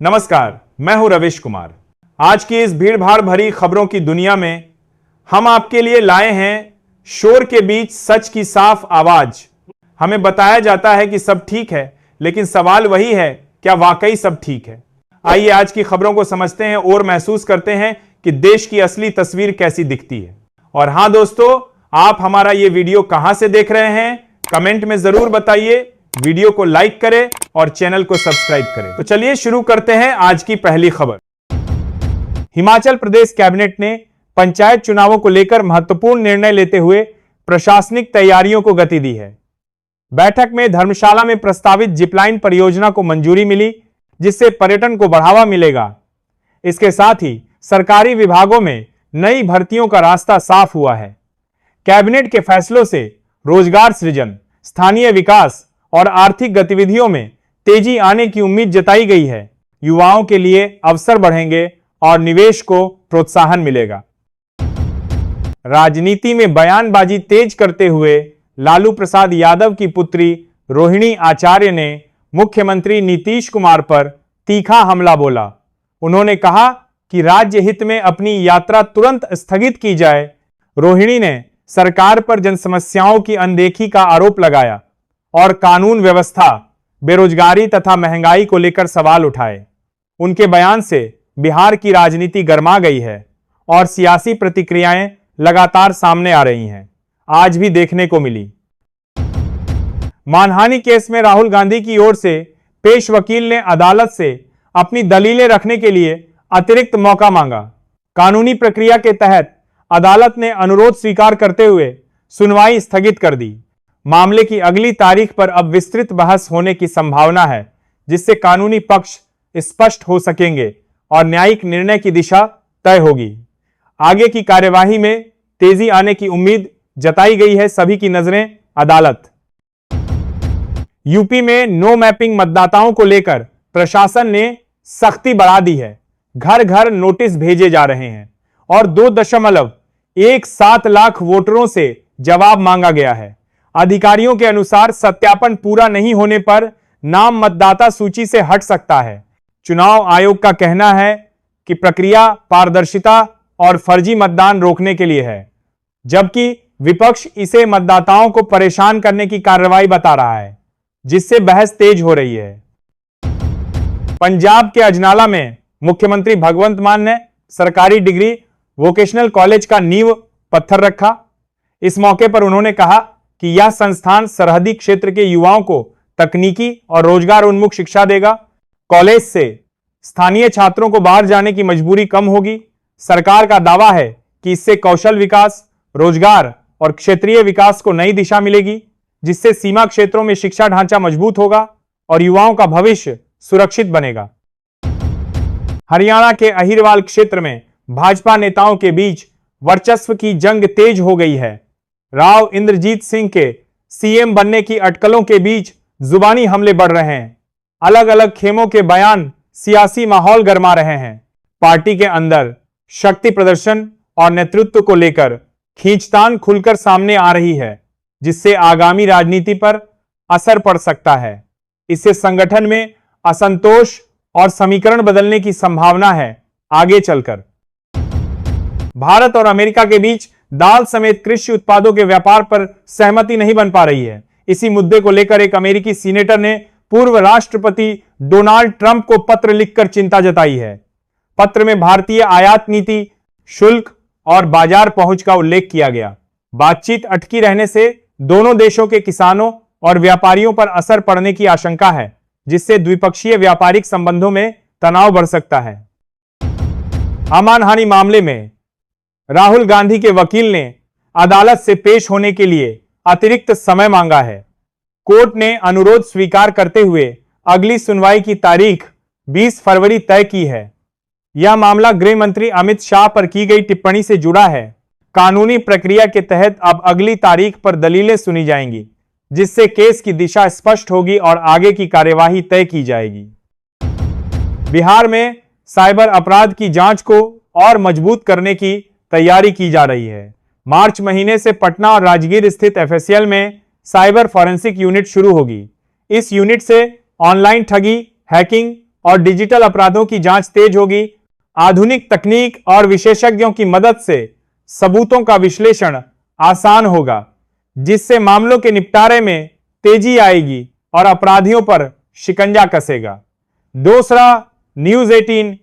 नमस्कार, मैं हूं रविश कुमार। आज की इस भीड़भाड़ भरी खबरों की दुनिया में हम आपके लिए लाए हैं शोर के बीच सच की साफ आवाज। हमें बताया जाता है कि सब ठीक है, लेकिन सवाल वही है, क्या वाकई सब ठीक है? आइए आज की खबरों को समझते हैं और महसूस करते हैं कि देश की असली तस्वीर कैसी दिखती है। और हां दोस्तों, आप हमारा ये वीडियो कहां से देख रहे हैं, कमेंट में जरूर बताइए। वीडियो को लाइक करें और चैनल को सब्सक्राइब करें। तो चलिए शुरू करते हैं आज की पहली खबर। हिमाचल प्रदेश कैबिनेट ने पंचायत चुनावों को लेकर महत्वपूर्ण निर्णय लेते हुए प्रशासनिक तैयारियों को गति दी है। बैठक में धर्मशाला में प्रस्तावित जिपलाइन परियोजना को मंजूरी मिली, जिससे पर्यटन को बढ़ावा मिलेगा। इसके साथ ही सरकारी विभागों में नई भर्तियों का रास्ता साफ हुआ है। कैबिनेट के फैसलों से रोजगार सृजन, स्थानीय विकास और आर्थिक गतिविधियों में तेजी आने की उम्मीद जताई गई है। युवाओं के लिए अवसर बढ़ेंगे और निवेश को प्रोत्साहन मिलेगा। राजनीति में बयानबाजी तेज करते हुए लालू प्रसाद यादव की पुत्री रोहिणी आचार्य ने मुख्यमंत्री नीतीश कुमार पर तीखा हमला बोला। उन्होंने कहा कि राज्य हित में अपनी यात्रा तुरंत स्थगित की जाए। रोहिणी ने सरकार पर जनसमस्याओं की अनदेखी का आरोप लगाया और कानून व्यवस्था, बेरोजगारी तथा महंगाई को लेकर सवाल उठाए। उनके बयान से बिहार की राजनीति गर्मा गई है और सियासी प्रतिक्रियाएं लगातार सामने आ रही हैं। आज भी देखने को मिली। मानहानि केस में राहुल गांधी की ओर से पेश वकील ने अदालत से अपनी दलीलें रखने के लिए अतिरिक्त मौका मांगा। कानूनी प्रक्रिया के तहत अदालत ने अनुरोध स्वीकार करते हुए सुनवाई स्थगित कर दी। मामले की अगली तारीख पर अब विस्तृत बहस होने की संभावना है, जिससे कानूनी पक्ष स्पष्ट हो सकेंगे और न्यायिक निर्णय की दिशा तय होगी। आगे की कार्यवाही में तेजी आने की उम्मीद जताई गई है। सभी की नजरें अदालत। यूपी में नो मैपिंग मतदाताओं को लेकर प्रशासन ने सख्ती बढ़ा दी है। घर घर नोटिस भेजे जा रहे हैं और 2.17 लाख वोटरों से जवाब मांगा गया है। अधिकारियों के अनुसार सत्यापन पूरा नहीं होने पर नाम मतदाता सूची से हट सकता है। चुनाव आयोग का कहना है कि प्रक्रिया पारदर्शिता और फर्जी मतदान रोकने के लिए है, जबकि विपक्ष इसे मतदाताओं को परेशान करने की कार्रवाई बता रहा है, जिससे बहस तेज हो रही है। पंजाब के अजनाला में मुख्यमंत्री भगवंत मान ने सरकारी डिग्री वोकेशनल कॉलेज का नींव पत्थर रखा। इस मौके पर उन्होंने कहा कि यह संस्थान सरहदी क्षेत्र के युवाओं को तकनीकी और रोजगार उन्मुख शिक्षा देगा। कॉलेज से स्थानीय छात्रों को बाहर जाने की मजबूरी कम होगी। सरकार का दावा है कि इससे कौशल विकास, रोजगार और क्षेत्रीय विकास को नई दिशा मिलेगी, जिससे सीमा क्षेत्रों में शिक्षा ढांचा मजबूत होगा और युवाओं का भविष्य सुरक्षित बनेगा। हरियाणा के अहिरवाल क्षेत्र में भाजपा नेताओं के बीच वर्चस्व की जंग तेज हो गई है। राव इंद्रजीत सिंह के सीएम बनने की अटकलों के बीच जुबानी हमले बढ़ रहे हैं। अलग अलग खेमों के बयान सियासी माहौल गरमा रहे हैं। पार्टी के अंदर शक्ति प्रदर्शन और नेतृत्व को लेकर खींचतान खुलकर सामने आ रही है, जिससे आगामी राजनीति पर असर पड़ सकता है। इससे संगठन में असंतोष और समीकरण बदलने की संभावना है। आगे चलकर भारत और अमेरिका के बीच दाल समेत कृषि उत्पादों के व्यापार पर सहमति नहीं बन पा रही है। इसी मुद्दे को लेकर एक अमेरिकी सीनेटर ने पूर्व राष्ट्रपति डोनाल्ड ट्रंप को पत्र लिखकर चिंता जताई है। पत्र में भारतीय आयात नीति, शुल्क और बाजार पहुंच का उल्लेख किया गया। बातचीत अटकी रहने से दोनों देशों के किसानों और व्यापारियों पर असर पड़ने की आशंका है, जिससे द्विपक्षीय व्यापारिक संबंधों में तनाव बढ़ सकता है। मानहानि मामले में राहुल गांधी के वकील ने अदालत से पेश होने के लिए अतिरिक्त समय मांगा है। कोर्ट ने अनुरोध स्वीकार करते हुए अगली सुनवाई की तारीख 20 फरवरी तय की है। यह मामला गृह मंत्री अमित शाह पर की गई टिप्पणी से जुड़ा है। कानूनी प्रक्रिया के तहत अब अगली तारीख पर दलीलें सुनी जाएंगी, जिससे केस की दिशा स्पष्ट होगी और आगे की कार्यवाही तय की जाएगी। बिहार में साइबर अपराध की जांच को और मजबूत करने की तैयारी की जा रही है। मार्च महीने से पटना और राजगीर स्थित एफएसएल में साइबर फॉरेंसिक यूनिट शुरू होगी। इस यूनिट से ऑनलाइन ठगी, हैकिंग और डिजिटल अपराधों की जांच तेज होगी। आधुनिक तकनीक और विशेषज्ञों की मदद से सबूतों का विश्लेषण आसान होगा, जिससे मामलों के निपटारे में तेजी आएगी और अपराधियों पर शिकंजा कसेगा। दूसरा, न्यूज 18।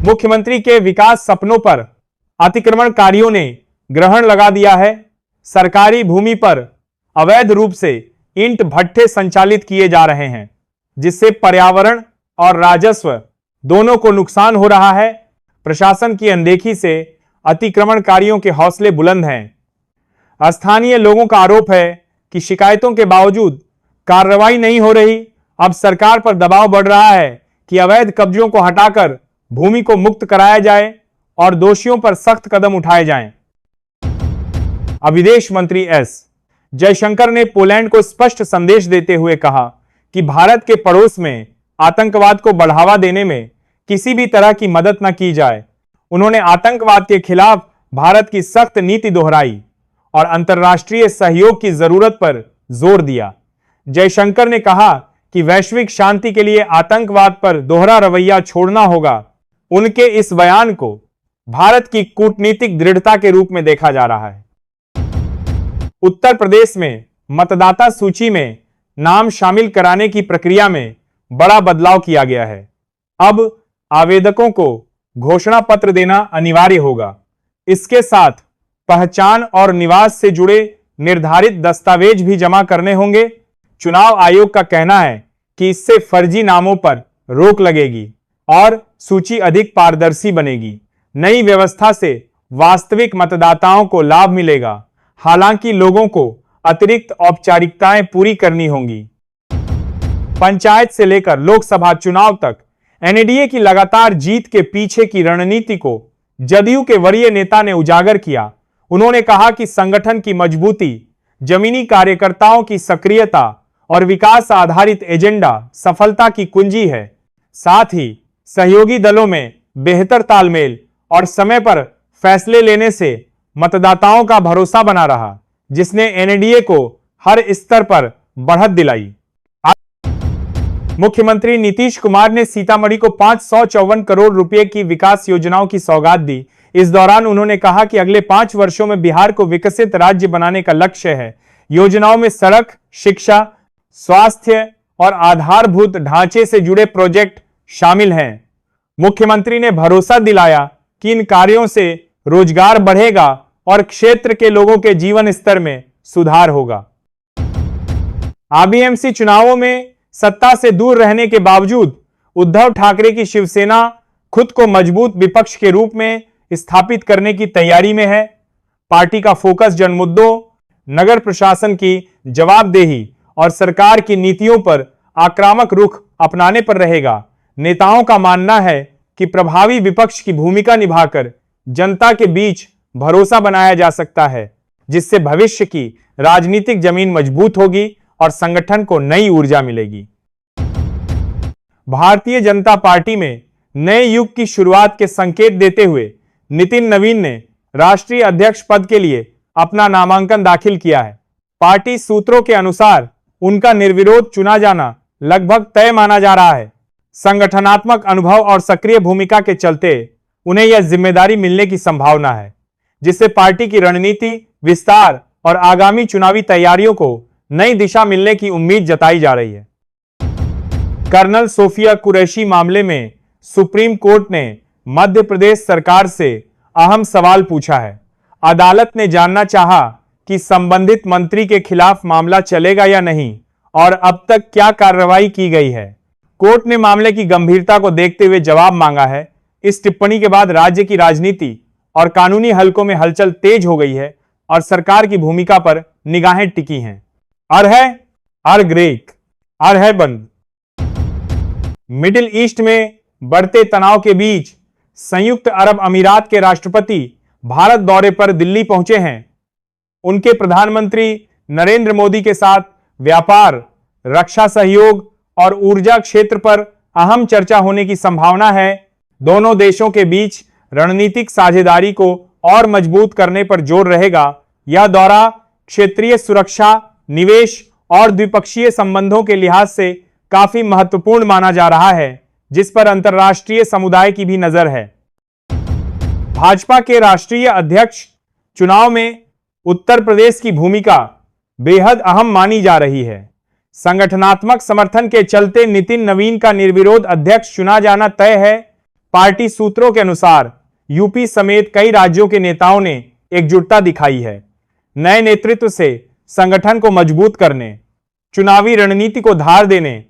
मुख्यमंत्री के विकास सपनों पर अतिक्रमणकारियों ने ग्रहण लगा दिया है। सरकारी भूमि पर अवैध रूप से ईंट भट्ठे संचालित किए जा रहे हैं, जिससे पर्यावरण और राजस्व दोनों को नुकसान हो रहा है। प्रशासन की अनदेखी से अतिक्रमणकारियों के हौसले बुलंद हैं। स्थानीय लोगों का आरोप है कि शिकायतों के बावजूद कार्रवाई नहीं हो रही। अब सरकार पर दबाव बढ़ रहा है कि अवैध कब्जों को हटाकर भूमि को मुक्त कराया जाए और दोषियों पर सख्त कदम उठाए जाएं। अब विदेश मंत्री एस जयशंकर ने पोलैंड को स्पष्ट संदेश देते हुए कहा कि भारत के पड़ोस में आतंकवाद को बढ़ावा देने में किसी भी तरह की मदद न की जाए। उन्होंने आतंकवाद के खिलाफ भारत की सख्त नीति दोहराई और अंतर्राष्ट्रीय सहयोग की जरूरत पर जोर दिया। जयशंकर ने कहा कि वैश्विक शांति के लिए आतंकवाद पर दोहरा रवैया छोड़ना होगा। उनके इस बयान को भारत की कूटनीतिक दृढ़ता के रूप में देखा जा रहा है। उत्तर प्रदेश में मतदाता सूची में नाम शामिल कराने की प्रक्रिया में बड़ा बदलाव किया गया है। अब आवेदकों को घोषणा पत्र देना अनिवार्य होगा। इसके साथ पहचान और निवास से जुड़े निर्धारित दस्तावेज भी जमा करने होंगे। चुनाव आयोग का कहना है कि इससे फर्जी नामों पर रोक लगेगी और सूची अधिक पारदर्शी बनेगी। नई व्यवस्था से वास्तविक मतदाताओं को लाभ मिलेगा। हालांकि लोगों को अतिरिक्त औपचारिकताएं पूरी करनी होंगी। पंचायत से लेकर लोकसभा चुनाव तक एनडीए की लगातार जीत के पीछे की रणनीति को जदयू के वरीय नेता ने उजागर किया। उन्होंने कहा कि संगठन की मजबूती, जमीनी कार्यकर्ताओं की सक्रियता और विकास आधारित एजेंडा सफलता की कुंजी है। साथ ही सहयोगी दलों में बेहतर तालमेल और समय पर फैसले लेने से मतदाताओं का भरोसा बना रहा, जिसने एनडीए को हर स्तर पर बढ़त दिलाई। मुख्यमंत्री नीतीश कुमार ने सीतामढ़ी को 554 करोड़ रुपए की विकास योजनाओं की सौगात दी। इस दौरान उन्होंने कहा कि अगले 5 वर्षों में बिहार को विकसित राज्य बनाने का लक्ष्य है। योजनाओं में सड़क, शिक्षा, स्वास्थ्य और आधारभूत ढांचे से जुड़े प्रोजेक्ट शामिल हैं। मुख्यमंत्री ने भरोसा दिलाया कि इन कार्यों से रोजगार बढ़ेगा और क्षेत्र के लोगों के जीवन स्तर में सुधार होगा। आबीएमसी चुनावों में सत्ता से दूर रहने के बावजूद उद्धव ठाकरे की शिवसेना खुद को मजबूत विपक्ष के रूप में स्थापित करने की तैयारी में है। पार्टी का फोकस जनमुद्दों, नगर प्रशासन की जवाबदेही और सरकार की नीतियों पर आक्रामक रुख अपनाने पर रहेगा। नेताओं का मानना है कि प्रभावी विपक्ष की भूमिका निभाकर जनता के बीच भरोसा बनाया जा सकता है, जिससे भविष्य की राजनीतिक जमीन मजबूत होगी और संगठन को नई ऊर्जा मिलेगी। भारतीय जनता पार्टी में नए युग की शुरुआत के संकेत देते हुए नितिन नवीन ने राष्ट्रीय अध्यक्ष पद के लिए अपना नामांकन दाखिल किया है। पार्टी सूत्रों के अनुसार उनका निर्विरोध चुना जाना लगभग तय माना जा रहा है। संगठनात्मक अनुभव और सक्रिय भूमिका के चलते उन्हें यह जिम्मेदारी मिलने की संभावना है, जिससे पार्टी की रणनीति, विस्तार और आगामी चुनावी तैयारियों को नई दिशा मिलने की उम्मीद जताई जा रही है। कर्नल सोफिया कुरैशी मामले में सुप्रीम कोर्ट ने मध्य प्रदेश सरकार से अहम सवाल पूछा है। अदालत ने जानना चाहा कि संबंधित मंत्री के खिलाफ मामला चलेगा या नहीं और अब तक क्या कार्रवाई की गई है। कोर्ट ने मामले की गंभीरता को देखते हुए जवाब मांगा है। इस टिप्पणी के बाद राज्य की राजनीति और कानूनी हलकों में हलचल तेज हो गई है और सरकार की भूमिका पर निगाहें टिकी हैं। ग्रीक बंद। मिडिल ईस्ट में बढ़ते तनाव के बीच संयुक्त अरब अमीरात के राष्ट्रपति भारत दौरे पर दिल्ली पहुंचे हैं। उनके प्रधानमंत्री नरेंद्र मोदी के साथ व्यापार, रक्षा सहयोग और ऊर्जा क्षेत्र पर अहम चर्चा होने की संभावना है। दोनों देशों के बीच रणनीतिक साझेदारी को और मजबूत करने पर जोर रहेगा। यह दौरा क्षेत्रीय सुरक्षा, निवेश और द्विपक्षीय संबंधों के लिहाज से काफी महत्वपूर्ण माना जा रहा है, जिस पर अंतर्राष्ट्रीय समुदाय की भी नजर है। भाजपा के राष्ट्रीय अध्यक्ष चुनाव में उत्तर प्रदेश की भूमिका बेहद अहम मानी जा रही है। संगठनात्मक समर्थन के चलते नितिन नवीन का निर्विरोध अध्यक्ष चुना जाना तय है। पार्टी सूत्रों के अनुसार यूपी समेत कई राज्यों के नेताओं ने एकजुटता दिखाई है। नए नेतृत्व से संगठन को मजबूत करने, चुनावी रणनीति को धार देने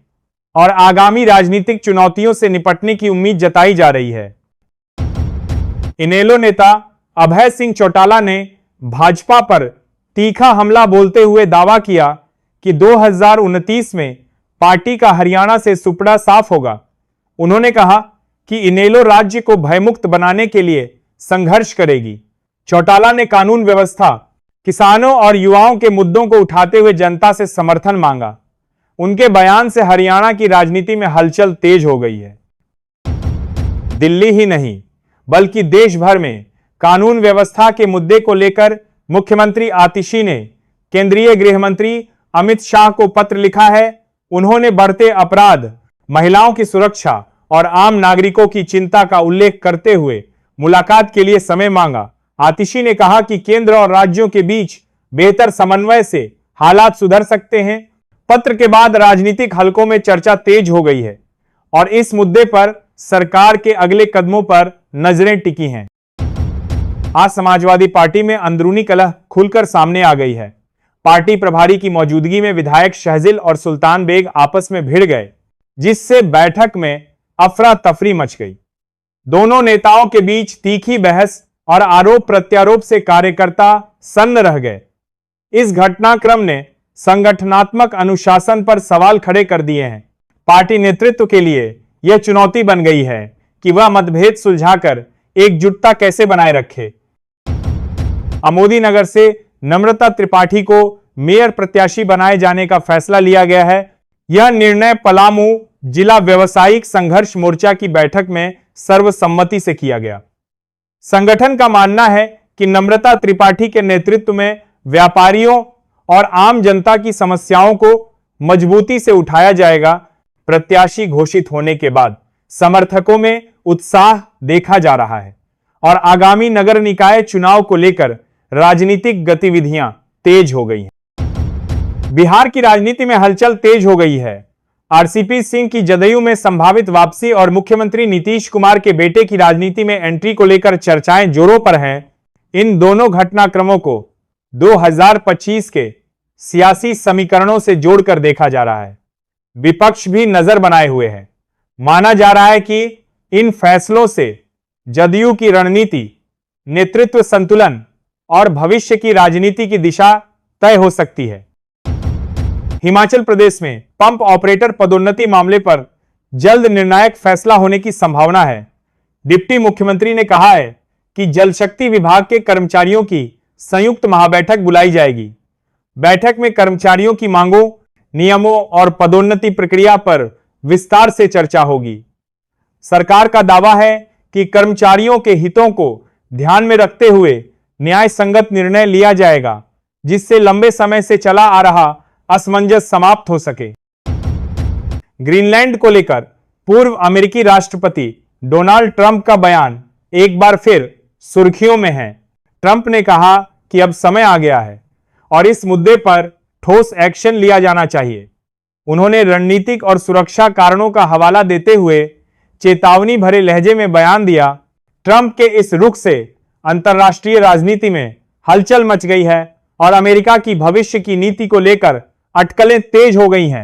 और आगामी राजनीतिक चुनौतियों से निपटने की उम्मीद जताई जा रही है। इनेलो नेता अभय सिंह चौटाला ने भाजपा पर तीखा हमला बोलते हुए दावा किया कि 2029 में पार्टी का हरियाणा से सुपड़ा साफ होगा। उन्होंने कहा कि इनेलो राज्य को भयमुक्त बनाने के लिए संघर्ष करेगी। चौटाला ने कानून व्यवस्था, किसानों और युवाओं के मुद्दों को उठाते हुए जनता से समर्थन मांगा। उनके बयान से हरियाणा की राजनीति में हलचल तेज हो गई है। दिल्ली ही नहीं बल्कि देश भर में कानून व्यवस्था के मुद्दे को लेकर मुख्यमंत्री आतिशी ने केंद्रीय गृह मंत्री अमित शाह को पत्र लिखा है। उन्होंने बढ़ते अपराध, महिलाओं की सुरक्षा और आम नागरिकों की चिंता का उल्लेख करते हुए मुलाकात के लिए समय मांगा। आतिशी ने कहा कि केंद्र और राज्यों के बीच बेहतर समन्वय से हालात सुधर सकते हैं। पत्र के बाद राजनीतिक हलकों में चर्चा तेज हो गई है और इस मुद्दे पर सरकार के अगले कदमों पर नजरें टिकी हैं। आज समाजवादी पार्टी में अंदरूनी कलह खुलकर सामने आ गई है। पार्टी प्रभारी की मौजूदगी में विधायक शहजिल और सुल्तान बेग आपस में भिड़ गए, जिससे बैठक में अफरा तफरी मच गई। दोनों नेताओं के बीच तीखी बहस और आरोप प्रत्यारोप से कार्यकर्ता सन्न रह गए। इस घटनाक्रम ने संगठनात्मक अनुशासन पर सवाल खड़े कर दिए हैं। पार्टी नेतृत्व के लिए यह चुनौती बन गई है कि वह मतभेद सुलझाकर एकजुटता कैसे बनाए रखे। अमोदी नगर से नम्रता त्रिपाठी को मेयर प्रत्याशी बनाए जाने का फैसला लिया गया है। यह निर्णय पलामू जिला व्यवसायिक संघर्ष मोर्चा की बैठक में सर्वसम्मति से किया गया। संगठन का मानना है कि नम्रता त्रिपाठी के नेतृत्व में व्यापारियों और आम जनता की समस्याओं को मजबूती से उठाया जाएगा। प्रत्याशी घोषित होने के बाद समर्थकों में उत्साह देखा जा रहा है और आगामी नगर निकाय चुनाव को लेकर राजनीतिक गतिविधियां तेज हो गई हैं। बिहार की राजनीति में हलचल तेज हो गई है। आरसीपी सिंह की जदयू में संभावित वापसी और मुख्यमंत्री नीतीश कुमार के बेटे की राजनीति में एंट्री को लेकर चर्चाएं जोरों पर हैं। इन दोनों घटनाक्रमों को 2025 के सियासी समीकरणों से जोड़कर देखा जा रहा है। विपक्ष भी नजर बनाए हुए है। माना जा रहा है कि इन फैसलों से जदयू की रणनीति, नेतृत्व संतुलन और भविष्य की राजनीति की दिशा तय हो सकती है। हिमाचल प्रदेश में पंप ऑपरेटर पदोन्नति मामले पर जल्द निर्णायक फैसला होने की संभावना है। डिप्टी मुख्यमंत्री ने कहा है कि जल शक्ति विभाग के कर्मचारियों की संयुक्त महाबैठक बुलाई जाएगी। बैठक में कर्मचारियों की मांगों, नियमों और पदोन्नति प्रक्रिया पर विस्तार से चर्चा होगी। सरकार का दावा है कि कर्मचारियों के हितों को ध्यान में रखते हुए न्याय संगत निर्णय लिया जाएगा, जिससे लंबे समय से चला आ रहा असमंजस समाप्त हो सके। ग्रीनलैंड को लेकर पूर्व अमेरिकी राष्ट्रपति डोनाल्ड ट्रंप का बयान एक बार फिर सुर्खियों में है। ट्रंप ने कहा कि अब समय आ गया है और इस मुद्दे पर ठोस एक्शन लिया जाना चाहिए। उन्होंने रणनीतिक और सुरक्षा कारणों का हवाला देते हुए चेतावनी भरे लहजे में बयान दिया। ट्रंप के इस रुख से अंतर्राष्ट्रीय राजनीति में हलचल मच गई है और अमेरिका की भविष्य की नीति को लेकर अटकलें तेज हो गई हैं।